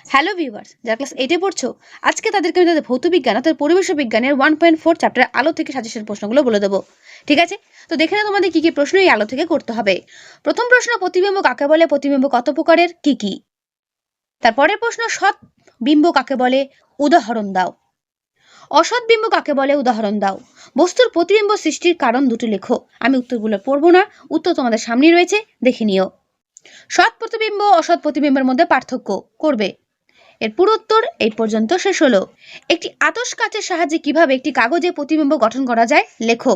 Hello viewers, যারা class 8 এ পড়ছো, আজকে তাদেরকে আমি তাদের ভৌতবিজ্ঞান অর্থাৎ পরিবেশ বিজ্ঞানের 1.4 চ্যাপ্টারের আলো থেকে সাজেশন প্রশ্নগুলো বলে দেবো। ঠিক আছে? তো দেখে নাও তোমাদের কি কি প্রশ্ন এই আলো থেকে করতে হবে। প্রথম প্রশ্ন, প্রতিবিম্ব কাকে বলে? প্রতিবিম্ব কত প্রকারের? কি কি? তারপরের প্রশ্ন, সৎ বিম্ব কাকে বলে? উদাহরণ দাও। অসৎ বিম্ব কাকে বলে? উদাহরণ দাও। বস্তুর প্রতিবিম্ব সৃষ্টির কারণ দুটি লেখো। আমি উত্তরগুলো পড়বো না, উত্তর তোমাদের সামনেই রয়েছে, দেখে নিও। সৎ প্রতিবিম্ব অসৎ প্রতিবিম্বের মধ্যে পার্থক্য করবে। এর পুরো উত্তর এই পর্যন্ত শেষ হলো। একটি আতশ কাচের সাহায্যে কিভাবে একটি কাগজে প্রতিবিম্ব গঠন করা যায় লেখো।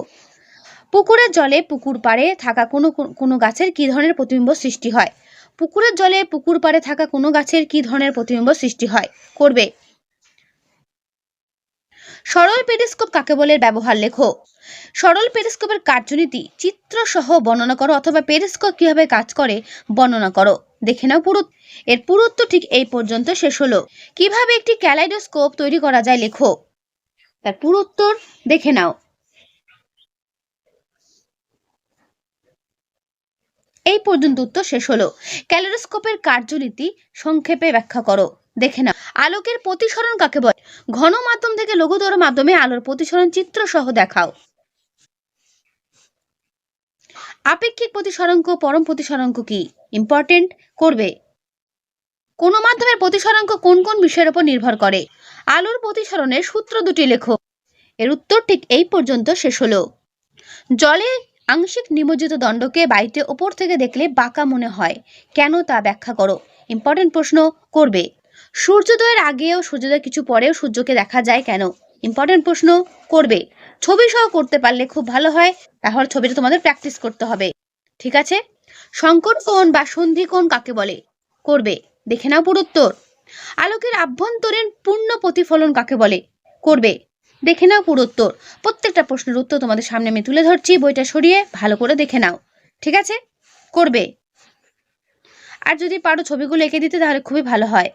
পুকুরের জলে পুকুর পাড়ে থাকা কোনো গাছের কি ধরনের প্রতিবিম্ব সৃষ্টি হয়? পুকুরের জলে পুকুর পাড়ে থাকা কোনো গাছের কি ধরনের প্রতিবিম্ব সৃষ্টি হয়? করবে। সরল পেরিস্কোপ কাকে বলে? ব্যবহার লেখো। সরল পেরিস্কোপের কার্যনীতি চিত্র সহ বর্ণনা করো, অথবা পেরিস্কোপ কিভাবে কাজ করে বর্ণনা করো। দেখে নাও পুরো। এর পুরো উত্তর ঠিক এই পর্যন্ত শেষ হলো। কিভাবে একটি ক্যালাইডোস্কোপ তৈরি করা যায় লেখো। তার পুরো উত্তর দেখে নাও। এই পর্যন্ত উত্তর শেষ হলো। ক্যালাইডোস্কোপের কার্যনীতি সংক্ষেপে ব্যাখ্যা করো। দেখে নাও। আলোকের প্রতিসরণ কাকে বলে? ঘন মাধ্যম থেকে লঘুতর মাধ্যমে আলোর প্রতিসরণ চিত্র সহ দেখাও। আপেক্ষিক প্রতিসরাঙ্ক, পরম প্রতিসরাঙ্ক কি? ইম্পর্টেন্ট, করবে। কোন মাধ্যমের প্রতিসরাঙ্ক কোন কোন বিষয়ের উপর নির্ভর করে? আলোর প্রতিসরণের সূত্র দুটি লেখো। এর উত্তর ঠিক এই পর্যন্ত শেষ হলো। জলে আংশিক নিমজ্জিত দণ্ডকে বাড়িতে ওপর থেকে দেখলে বাঁকা মনে হয়, কেন তা ব্যাখ্যা করো। ইম্পর্টেন্ট প্রশ্ন, করবে। সূর্যোদয়ের আগে ও সূর্যোদয়ের কিছু পরেও সূর্যকে দেখা যায় কেন? ইম্পর্টেন্ট প্রশ্ন, করবে। ছবি সহ করতে পারলে খুব ভালো হয়, তাহলে ছবিটা তোমাদের প্র্যাকটিস করতে হবে। ঠিক আছে? সংকট কোণ বা সন্ধি কোণ কাকে বলে? করবে। দেখে নাও পুরো উত্তর। আলোকের আভ্যন্তরীণ পূর্ণ প্রতিফলন কাকে বলে? করবে। দেখে নাও পুরো উত্তর। প্রত্যেকটা প্রশ্নের উত্তর তোমাদের সামনে আমি তুলে ধরছি, বইটা সরিয়ে ভালো করে দেখে নাও। ঠিক আছে? করবে। আর যদি পারো ছবিগুলো এঁকে দিতে তাহলে খুবই ভালো হয়।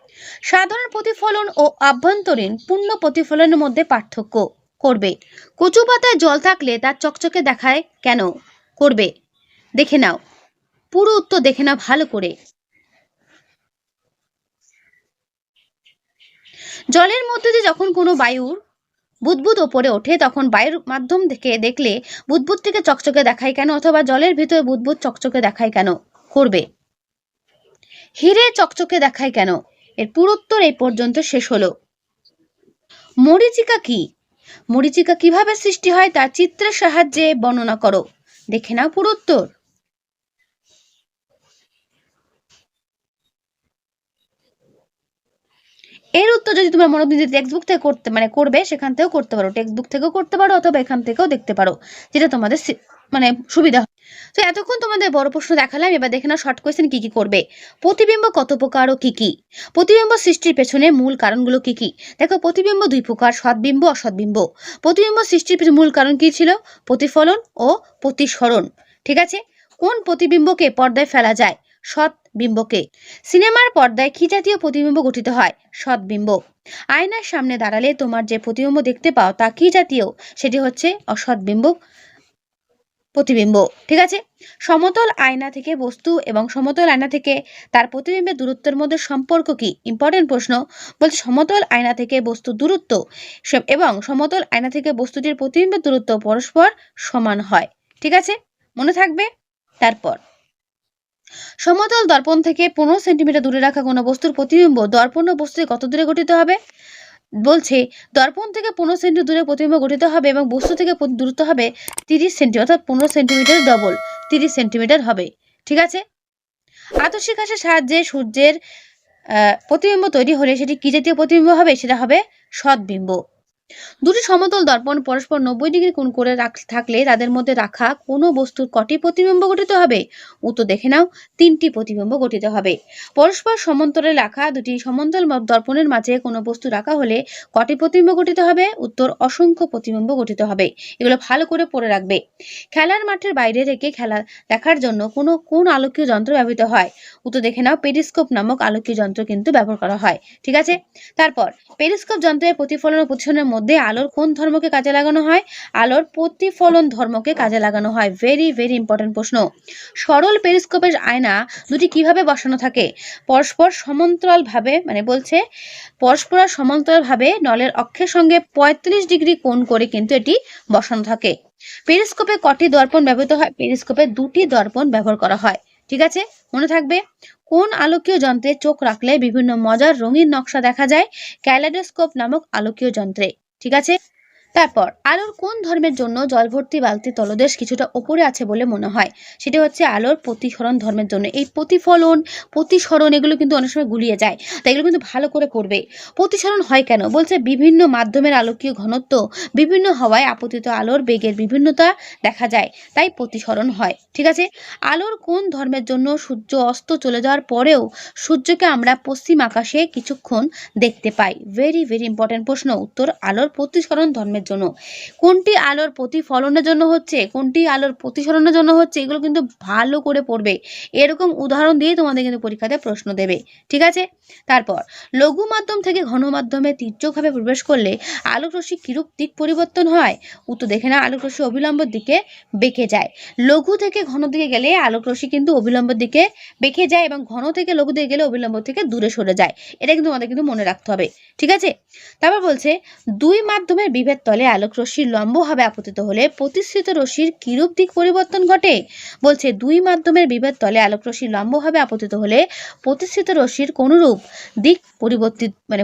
সাধারণ প্রতিফলন ও আভ্যন্তরীণ পূর্ণ প্রতিফলনের মধ্যে পার্থক্য। করবে। কচু পাতায় জল থাকলে তার চকচকে দেখায় কেন? করবে। দেখে নাও পুরো উত্তর, দেখে নাও ভালো করে। জলের মধ্যে দিয়ে যখন কোনো বায়ুর বুদবুদ ওপরে ওঠে, তখন বায়ুর মাধ্যম থেকে দেখলে বুদবুদটিকে চকচকে দেখায় কেন, অথবা জলের ভিতরে বুদবুদ চকচকে দেখায় কেন? করবে। হিরে চকচকে দেখায় কেন? এর পুরো উত্তর এই পর্যন্ত শেষ হলো। মরীচিকা কি? মরীচিকা কিভাবে সৃষ্টি হয় তার চিত্রের সাহায্যে বর্ণনা করো। দেখে নাও পুরো উত্তর। এর উত্তর যদি তোমরা মনে যদি টেক্সট বুক থেকে করতে করবে, সেখান থেকেও করতে পারো, টেক্সট বুক থেকেও করতে পারো, অথবা এখান থেকেও দেখতে পারো, যেটা তোমাদের সুবিধা হয়। তো এতক্ষণ তোমাদের বড় প্রশ্ন দেখালাম, এবার দেখে নাও শর্ট কোয়েশ্চেন কি কি করবে। প্রতিবিম্ব কত প্রকার ও কি কি? প্রতিবিম্ব সৃষ্টির পেছনে মূল কারণগুলো কি কি? দেখো, প্রতিবিম্ব দুই প্রকার, সৎবিম্ব অসৎবিম্ব। প্রতিবিম্ব সৃষ্টির পেছনে মূল কারণ কি ছিল? প্রতিফলন ও প্রতিসরণ। ঠিক আছে? কোন প্রতিবিম্বকে পর্দায় ফেলা যায়? সৎ বিম্বকে। সিনেমার পর্দায় কি জাতীয় প্রতিবিম্ব গঠিত হয়? সৎবিম্ব। আয়নার সামনে দাঁড়ালে তোমার যে প্রতিবিম্ব দেখতে পাও তা কি জাতীয়? সেটি হচ্ছে অসৎবিম্ব প্রতিবিম্ব। ঠিক আছে? সমতল আয়না থেকে বস্তু এবং সমতল আয়না থেকে তার প্রতিবিম্বের দূরত্বের মধ্যে সম্পর্ক কি? ইম্পর্টেন্ট প্রশ্ন। বলছে সমতল আয়না থেকে বস্তুর দূরত্ব এবং সমতল আয়না থেকে বস্তুটির প্রতিবিম্বের দূরত্ব পরস্পর সমান হয়। ঠিক আছে? মনে থাকবে। তারপর, সমতল দর্পণ থেকে 15 সেন্টিমিটার দূরে রাখা কোনো বস্তুর প্রতিবিম্ব দর্পণ বস্তুতে কত দূরে গঠিত হবে? বলছে দর্পণ থেকে 15 সেন্টি দূরে প্রতিবিম্ব গঠিত হবে এবং বস্তু থেকে দূরত্ব হবে 30 সেন্টিমিটার, অর্থাৎ 15 সেন্টিমিটার ডবল 30 সেন্টিমিটার হবে। ঠিক আছে? আতশিখাসের সাহায্যে সূর্যের প্রতিবিম্ব তৈরি হলে সেটি কি জাতীয় প্রতিবিম্ব হবে? সেটা হবে সৎবিম্ব। দুটি সমতল দর্পণ পরস্পর 90 ডিগ্রি কোণ করে থাকলে তাদের মধ্যে রাখা কোনো বস্তুর কটি প্রতিবিম্ব গঠিত হবে? উত্তর দেখে নাও, 3টি প্রতিবিম্ব গঠিত হবে। পরস্পর সমান্তরালে রাখা দুটি সমান্তরাল দর্পণের মাঝে কোনো বস্তু রাখা হলে কটি প্রতিবিম্ব গঠিত হবে? উত্তর অসংখ্য প্রতিবিম্ব গঠিত হবে। এগুলো ভালো করে পড়ে রাখবে। খেলার মাঠের বাইরে রেখে খেলা দেখার জন্য কোন আলোকীয় যন্ত্র ব্যবহৃত হয়? উত্তর দেখে নাও, পেরিস্কোপ নামক আলোকীয় যন্ত্র কিন্তু ব্যবহার করা হয়। ঠিক আছে? তারপর, পেরিস্কোপ যন্ত্রের প্রতিফলন ও প্রতিসরণের মধ্যে আলোর কোন ধর্মকে কাজে লাগানো হয়? আলোর প্রতিফলন ধর্মকে কাজে লাগানো হয়। ভেরি ভেরি ইম্পর্টেন্ট প্রশ্ন। সরল পেরিস্কোপের আয়না দুটি কিভাবে বসানো থাকে? পরস্পর সমান্তরালভাবে, মানে বলছে পরস্পর সমান্তরালভাবে নলের অক্ষের সঙ্গে 35 ডিগ্রি কোণ করে কিন্তু এটি বসানো থাকে। পেরিস্কোপে কটি দর্পণ ব্যবহৃত হয়? পেরিস্কোপে দুটি দর্পণ ব্যবহার করা হয়। ঠিক আছে, মনে থাকবে। কোন আলোকীয় যন্ত্রে চোখ রাখলে বিভিন্ন মজার রঙিন নকশা দেখা যায়? ক্যালেডোস্কোপ নামক আলোকীয় যন্ত্রে। ঠিক আছে, তারপর আলোর কোন ধর্মের জন্য জল ভর্তি বালতি তলদেশ কিছুটা ওপরে আছে বলে মনে হয়? সেটা হচ্ছে আলোর প্রতিসরণ ধর্মের জন্য। এই প্রতিফলন, প্রতিসরণ এগুলো কিন্তু অনেক সময় গুলিয়ে যায়, তাই এগুলো কিন্তু ভালো করে পড়বে। প্রতিসরণ হয় কেন? বলছে বিভিন্ন মাধ্যমের আলোকীয় ঘনত্ব বিভিন্ন হওয়ায় আপতিত আলোর বেগের বিভিন্নতা দেখা যায়, তাই প্রতিসরণ হয়। ঠিক আছে, আলোর কোন ধর্মের জন্য সূর্য অস্ত চলে যাওয়ার পরেও সূর্যকে আমরা পশ্চিম আকাশে কিছুক্ষণ দেখতে পাই? ভেরি ভেরি ইম্পর্টেন্ট প্রশ্ন। উত্তর আলোর প্রতিসরণ ধর্মের জন্য। কোনটি আলোর প্রতিফলনের জন্য হচ্ছে, কোনটি আলোর প্রতিসরণের জন্য হচ্ছে, এগুলো কিন্তু ভালো করে পড়বে। এরকম উদাহরণ দিয়ে তোমাদের কিন্তু পরীক্ষাতে প্রশ্ন দেবে। ঠিক আছে, তারপর লঘু মাধ্যম থেকে ঘন মাধ্যমে তীর্যকভাবে প্রবেশ করলে আলোক রশ্মি কিরূপ দিক পরিবর্তন হয়? উত্তর দেখে না, আলোক রশ্মি অবিলম্ব দিকে বেঁকে যায়। লঘু থেকে ঘন দিকে গেলে আলোক রশ্মি কিন্তু অবিলম্ব দিকে বেঁকে যায় এবং ঘন থেকে লঘু দিকে গেলে অবিলম্ব থেকে দূরে সরে যায়। এটা কিন্তু আমাদের কিন্তু মনে রাখতে হবে। ঠিক আছে, তারপর বলছে দুই মাধ্যমের বিভেদ তলে আলোক রশ্মি লম্বভাবে আপতিত হলে প্রতিসৃত রশ্মির কিরূপ দিক পরিবর্তন ঘটে? বলছে দুই মাধ্যমের বিভেদ তলে আলোক রশ্মি লম্বভাবে আপতিত হলে প্রতিসৃত রশ্মির কোনরূপ দিক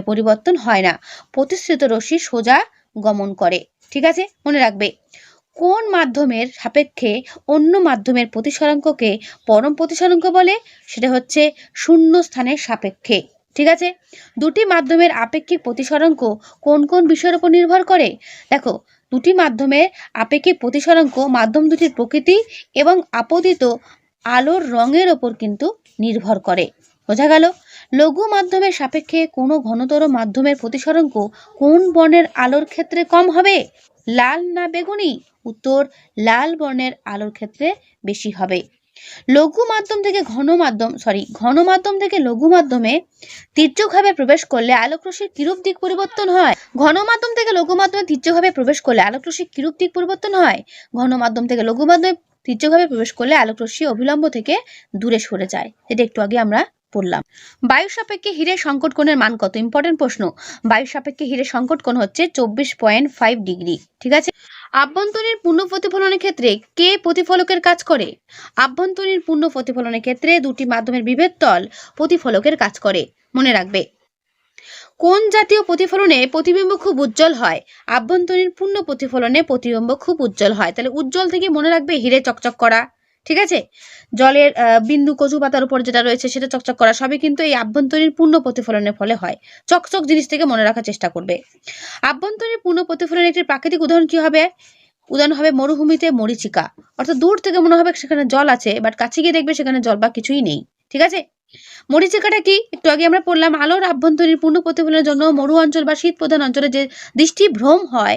পরিবর্তন হয় না। প্রতিসৃত রশ্মি সোজা গমন করে। ঠিক আছে, মনে রাখবে। কোন মাধ্যমের সাপেক্ষে অন্য মাধ্যমের প্রতিসরাঙ্ককে পরম প্রতিসরাঙ্ক বলে? সেটা হচ্ছে শূন্য স্থানের সাপেক্ষে। ঠিক আছে, দুটি মাধ্যমের আপেক্ষিক প্রতিসরাঙ্ক কোন কোন বিষয়ের উপর নির্ভর করে? দেখো, দুটি মাধ্যমের আপেক্ষিক প্রতিসরাঙ্ক মাধ্যম দুটির প্রকৃতি এবং আপতিত আলোর রঙের ওপর কিন্তু নির্ভর করে। বোঝা গেল? লঘু মাধ্যমের সাপেক্ষে কোনো ঘনতর মাধ্যমের প্রতিসরাঙ্ক কোন বর্ণের আলোর ক্ষেত্রে কম হবে? লাল না বেগুনি? উত্তর লাল বর্ণের আলোর ক্ষেত্রে বেশি হবে। ঘন মাধ্যম থেকে লঘু মাধ্যমে তীর্যকভাবে প্রবেশ করলে আলোক রশ্মির কিরূপ দিক পরিবর্তন হয়? ঘন মাধ্যম থেকে লঘু মাধ্যমে তীর্যকভাবে প্রবেশ করলে আলোক রশ্মির কিরূপ দিক পরিবর্তন হয়? ঘন মাধ্যম থেকে লঘু মাধ্যমে তীর্যকভাবে প্রবেশ করলে আলোক রশ্মি অবিলম্ব থেকে দূরে সরে যায়। এটা একটু আগে আমরা পড়লাম। বায়ু সাপেক্ষে হীরের সংকট কোণের মান কত? ইম্পর্টেন্ট প্রশ্ন। বায়ু সাপেক্ষে হীরের সংকট কোণ হচ্ছে 24.5 ডিগ্রি। ঠিক আছে, আভ্যন্তরীণ পূর্ণ প্রতিফলনের ক্ষেত্রে কে প্রতিফলকের কাজ করে? আভ্যন্তরীণ পূর্ণ প্রতিফলনের ক্ষেত্রে দুটি মাধ্যমের বিভেদ তল প্রতিফলকের কাজ করে। মনে রাখবে। কোন জাতীয় প্রতিফলনে প্রতিবিম্ব খুব উজ্জ্বল হয়? আভ্যন্তরীণ পূর্ণ প্রতিফলনে প্রতিবিম্ব খুব উজ্জ্বল হয়। তাহলে উজ্জ্বল থেকে মনে রাখবে হীরে চকচক করা। ঠিক আছে, জলের বিন্দু কচু পাতার উপর যেটা রয়েছে সেটা চকচক করা, সবই কিন্তু এই আভ্যন্তরীণ পূর্ণ প্রতিফলনের ফলে হয়। চকচক জিনিস থেকে মনে রাখার চেষ্টা করবে। আভ্যন্তরীণ পূর্ণ প্রতিফলনের একটি প্রাকৃতিক উদাহরণ কি হবে? উদাহরণ হবে মরুভূমিতে মরীচিকা। অর্থাৎ দূর থেকে মনে হবে সেখানে জল আছে, বাট কাছে গিয়ে দেখবে সেখানে জল বা কিছুই নেই। ঠিক আছে, মরীচিকাটা কি? একটু আগে আমরা পড়লাম, আলোর আভ্যন্তরীণ পূর্ণ প্রতিফলনের জন্য মরু অঞ্চল বা শীত প্রধান অঞ্চলে যে দৃষ্টি ভ্রম হয়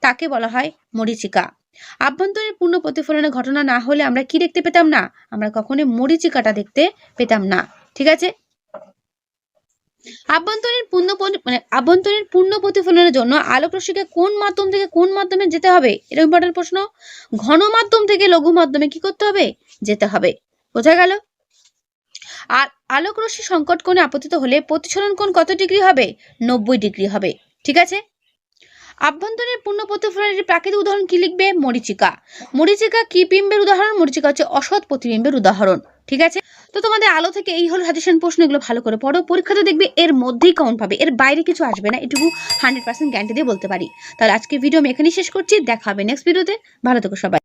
তাকে বলা হয় মরীচিকা। আভ্যন্তরীণ পূর্ণ প্রতিফলনের ঘটনা না হলে আমরা কি দেখতে পেতাম না? আমরা কখনোই মরীচিকাটা দেখতে পেতাম না। ঠিক আছে, আভ্যন্তরীণ পূর্ণ প্রতিফলনের জন্য আলোক রশ্মিকে কোন মাধ্যম থেকে কোন মাধ্যমে যেতে হবে? এটা ইম্পর্টেন্ট প্রশ্ন। ঘন মাধ্যম থেকে লঘু মাধ্যমে কি করতে হবে? যেতে হবে। বোঝা গেল? আর আলোক রশ্মি সংকট কোণে আপতিত হলে প্রতিসরণ কোণ কত ডিগ্রি হবে? 90 ডিগ্রি হবে। ঠিক আছে, আভ্যন্তরীণ পূর্ণ প্রতিফলনের প্রাকৃতিক উদাহরণ কি লিখবে? মরীচিকা। মরীচিকা কি বিম্বের উদাহরণ? মরীচিকা হচ্ছে অসৎ প্রতিবিম্বের উদাহরণ। ঠিক আছে, তো তোমাদের আলো থেকে এই হলো সাজেশন প্রশ্ন, এগুলো ভালো করে পড়ো। পরীক্ষাতে দেখবে এর মধ্যেই কমন পাবে, এর বাইরে কিছু আসবে না, এটুকু 100% গ্যারান্টি দিয়ে বলতে পারি। তাহলে আজকে ভিডিও আমি এখানেই শেষ করছি, দেখা হবে নেক্সট ভিডিওতে। ভালো থেকো সবাই।